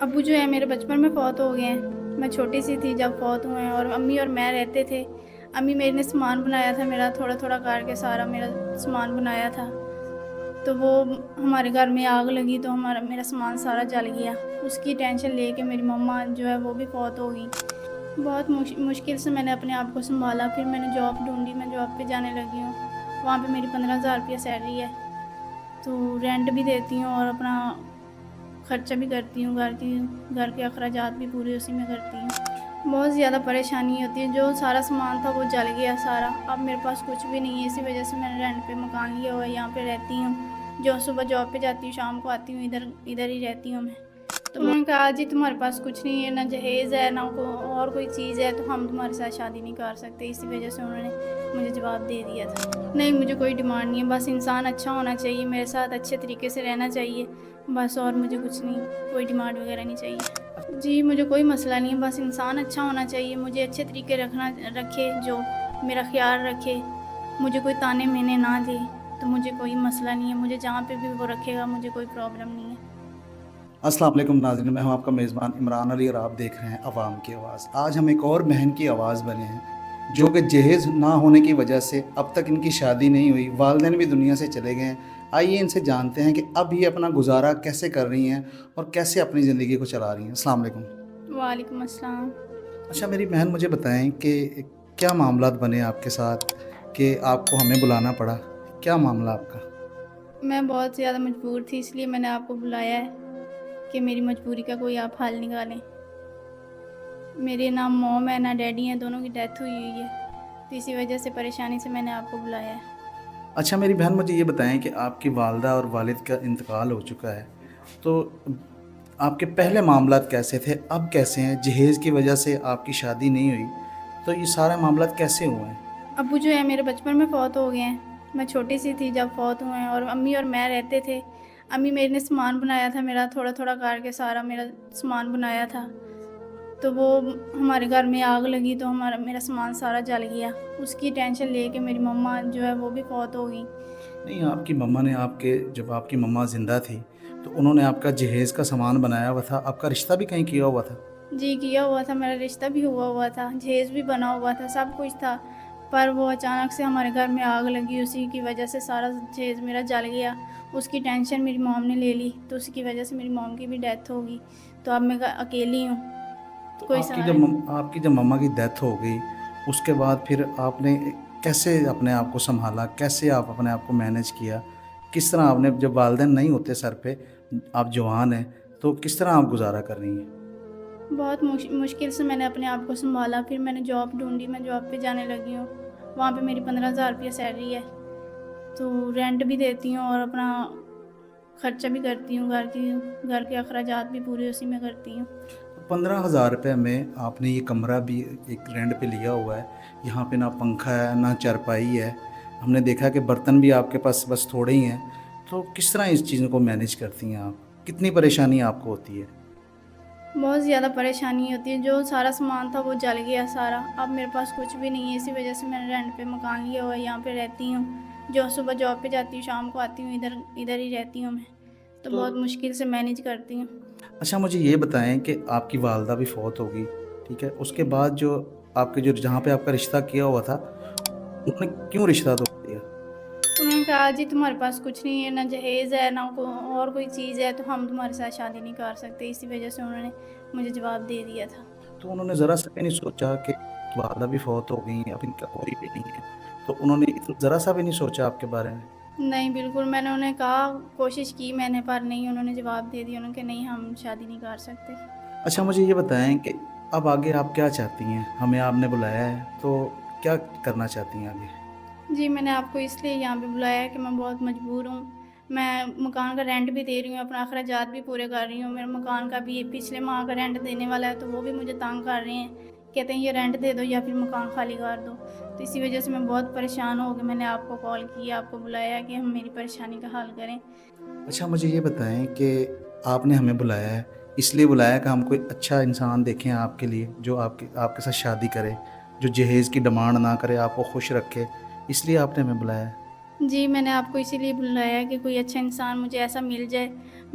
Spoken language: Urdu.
ابو جو ہے میرے بچپن میں فوت ہو گئے ہیں۔ میں چھوٹی سی تھی جب فوت ہوئے ہیں، اور امی اور میں رہتے تھے۔ امی میرے نے سامان بنایا تھا، میرا تھوڑا تھوڑا کر کے سارا میرا سامان بنایا تھا۔ تو وہ ہمارے گھر میں آگ لگی تو میرا سامان سارا جل گیا۔ اس کی ٹینشن لے کے میری مما جو ہے وہ بھی فوت ہو گئی۔ بہت مشکل سے میں نے اپنے آپ کو سنبھالا۔ پھر میں نے جاب ڈھونڈی، میں جاب پہ جانے لگی ہوں۔ وہاں پہ میری 15,000 روپیہ سیلری ہے، تو رینٹ بھی دیتی ہوں اور اپنا خرچہ بھی کرتی ہوں، گھر کے اخراجات بھی پورے اسی میں کرتی ہوں۔ بہت زیادہ پریشانی ہوتی ہے، جو سارا سامان تھا وہ جل گیا سارا۔ اب میرے پاس کچھ بھی نہیں ہے، اسی وجہ سے میں نے رینٹ پہ مکان لیا ہوا ہے، یہاں پہ رہتی ہوں۔ جو صبح جاب پہ جاتی ہوں شام کو آتی ہوں، ادھر ہی رہتی ہوں میں۔ تو انہوں نے کہا جی تمہارے پاس کچھ نہیں ہے، نہ جہیز ہے نہ اور کوئی چیز ہے، تو ہم تمہارے ساتھ شادی نہیں کر سکتے۔ اسی وجہ سے انہوں نے مجھے جواب دے دیا تھا۔ نہیں، مجھے کوئی ڈیمانڈ نہیں ہے، بس انسان اچھا ہونا چاہیے، میرے ساتھ اچھے طریقے سے رہنا چاہیے، بس، اور مجھے کچھ نہیں، کوئی ڈیمانڈ وغیرہ نہیں چاہیے۔ جی مجھے کوئی مسئلہ نہیں ہے، بس انسان اچھا ہونا چاہیے، مجھے اچھے طریقے رکھے، جو میرا خیال رکھے، مجھے کوئی تانے مینے نہ دے، تو مجھے کوئی مسئلہ نہیں ہے، مجھے جہاں پہ بھی وہ رکھے گا مجھے کوئی پرابلم نہیں ہے۔ السلام علیکم ناظرین، میں ہوں آپ کا میزبان عمران علی اور آپ دیکھ رہے ہیں عوام کی آواز۔ آج ہم ایک اور بہن کی آواز بنے ہیں جو کہ جہیز نہ ہونے کی وجہ سے اب تک ان کی شادی نہیں ہوئی، والدین بھی دنیا سے چلے گئے ہیں۔ آئیے ان سے جانتے ہیں کہ اب یہ اپنا گزارا کیسے کر رہی ہیں اور کیسے اپنی زندگی کو چلا رہی ہیں۔ السلام علیکم۔ وعلیکم السلام۔ اچھا میری بہن، مجھے بتائیں کہ کیا معاملات بنے آپ کے ساتھ کہ آپ کو ہمیں بلانا پڑا؟ کیا معاملہ آپ کا؟ میں بہت زیادہ مجبور تھی، اس لیے میں نے آپ کو بلایا ہے کہ میری مجبوری کا کوئی آپ حل نکالیں۔ میرے نہ موم ہے نہ ڈیڈی ہیں، دونوں کی ڈیتھ ہوئی ہے، تو اسی وجہ سے پریشانی سے میں نے آپ کو بلایا ہے۔ اچھا میری بہن، مجھے یہ بتائیں کہ آپ کی والدہ اور والد کا انتقال ہو چکا ہے، تو آپ کے پہلے معاملات کیسے تھے، اب کیسے ہیں؟ جہیز کی وجہ سے آپ کی شادی نہیں ہوئی، تو یہ سارے معاملات کیسے ہوئے ہیں؟ ابو جو ہے میرے بچپن میں فوت ہو گئے ہیں۔ میں چھوٹی سی تھی جب فوت ہوئے ہیں، اور امی اور میں رہتے تھے۔ امی میرے نے سامان بنایا تھا، میرا تھوڑا تھوڑا کر کے سارا میرا سامان بنایا تھا۔ تو وہ ہمارے گھر میں آگ لگی تو میرا سامان سارا جل گیا۔ اس کی ٹینشن لے کے میری مما جو ہے وہ بھی فوت ہو گئی۔ نہیں، آپ کی مما نے جب آپ کی مما زندہ تھی تو انہوں نے آپ کا جہیز کا سامان بنایا ہوا تھا، آپ کا رشتہ بھی کہیں کیا ہوا تھا؟ جی کیا ہوا تھا، میرا رشتہ بھی ہوا تھا، جہیز بھی بنا ہوا تھا، سب کچھ تھا، پر وہ اچانک سے ہمارے گھر میں آگ لگی، اسی کی وجہ سے سارا جہیز میرا جل گیا۔ اس کی ٹینشن میری موم نے لے لی، تو اس کی وجہ سے میری موم کی بھی ڈیتھ ہو گئی، تو اب میں اکیلی ہوں، تو کوئی آپ سہارا نہیں۔ کی جب مما کی ڈیتھ ہو گئی، اس کے بعد پھر آپ نے کیسے اپنے آپ کو سنبھالا؟ کیسے آپ اپنے آپ کو مینیج کیا؟ کس طرح آپ نے، جب والدین نہیں ہوتے سر پہ، آپ جوان ہیں، تو کس طرح آپ گزارا کر رہی ہیں؟ بہت مشکل سے میں نے اپنے آپ کو سنبھالا۔ پھر میں نے جاب ڈھونڈی، میں جاب پہ جانے لگی ہوں۔ وہاں پہ میری 15,000 روپیہ سیلری ہے، تو رینٹ بھی دیتی ہوں اور اپنا خرچہ بھی کرتی ہوں، گھر کے اخراجات بھی پورے اسی میں کرتی ہوں۔ 15,000 روپے میں آپ نے یہ کمرہ بھی ایک رینٹ پہ لیا ہوا ہے، یہاں پہ نہ پنکھا ہے نہ چارپائی ہے، ہم نے دیکھا کہ برتن بھی آپ کے پاس بس تھوڑے ہی ہیں، تو کس طرح اس چیزوں کو مینیج کرتی ہیں آپ؟ کتنی پریشانی آپ کو ہوتی ہے؟ بہت زیادہ پریشانی ہوتی ہے، جو سارا سامان تھا وہ جل گیا سارا۔ اب میرے پاس کچھ بھی نہیں ہے، اسی وجہ سے میں نے رینٹ پہ مکان لیا ہوا ہے، یہاں پہ رہتی ہوں۔ جو صبح جاب پہ جاتی ہوں شام کو آتی ہوں، ادھر ہی رہتی ہوں میں، تو بہت مشکل سے مینیج کرتی ہوں۔ اچھا مجھے یہ بتائیں کہ آپ کی والدہ بھی فوت ہوگی، ٹھیک ہے، اس کے بعد جو آپ کے جہاں پہ آپ کا رشتہ کیا ہوا تھا، انہوں نے کیوں رشتہ توڑ دیا؟ انہوں نے کہا جی تمہارے پاس کچھ نہیں ہے، نہ جہیز ہے نہ اور کوئی چیز ہے، تو ہم تمہارے ساتھ شادی نہیں کر سکتے۔ اسی وجہ سے انہوں نے مجھے جواب دے دیا تھا۔ تو انہوں نے ذرا سا بھی نہیں سوچا کہ والدہ بھی فوت ہو گئی ہیں، اب ان کا کوئی بھی نہیں ہے، تو انہوں نے ذرا سا بھی نہیں سوچا آپ کے بارے میں؟ نہیں بالکل، میں نے انہیں کہا، کوشش کی میں نے، پر نہیں، انہوں نے جواب دے دیا، انہوں نے کہ نہیں ہم شادی نہیں کر سکتے۔ اچھا مجھے یہ بتائیں کہ اب آگے آپ کیا چاہتی ہیں؟ ہمیں آپ نے بلایا ہے تو کیا کرنا چاہتی ہیں آگے؟ جی میں نے آپ کو اس لیے یہاں پہ بلایا ہے کہ میں بہت مجبور ہوں۔ میں مکان کا رینٹ بھی دے رہی ہوں، اپنا اخراجات بھی پورے کر رہی ہوں۔ میرے مکان کا بھی پچھلے ماہ کا رینٹ دینے والا ہے، تو وہ بھی مجھے تنگ کر رہے ہیں، کہتے ہیں یہ رینٹ دے دو یا پھر مکان خالی کر دو۔ تو اسی وجہ سے میں بہت پریشان ہو کے میں نے آپ کو کال کی، آپ کو بلایا کہ ہم میری پریشانی کا حل کریں۔ اچھا مجھے یہ بتائیں کہ آپ نے ہمیں بلایا ہے، اس لیے بلایا کہ ہم کوئی اچھا انسان دیکھیں آپ کے لیے، جو آپ کے ساتھ شادی کرے، جو جہیز کی ڈیمانڈ نہ کرے، آپ کو خوش رکھے، اس لیے آپ نے ہمیں بلایا ہے؟ جی میں نے آپ کو اسی لیے بلایا ہے کہ کوئی اچھا انسان مجھے ایسا مل جائے،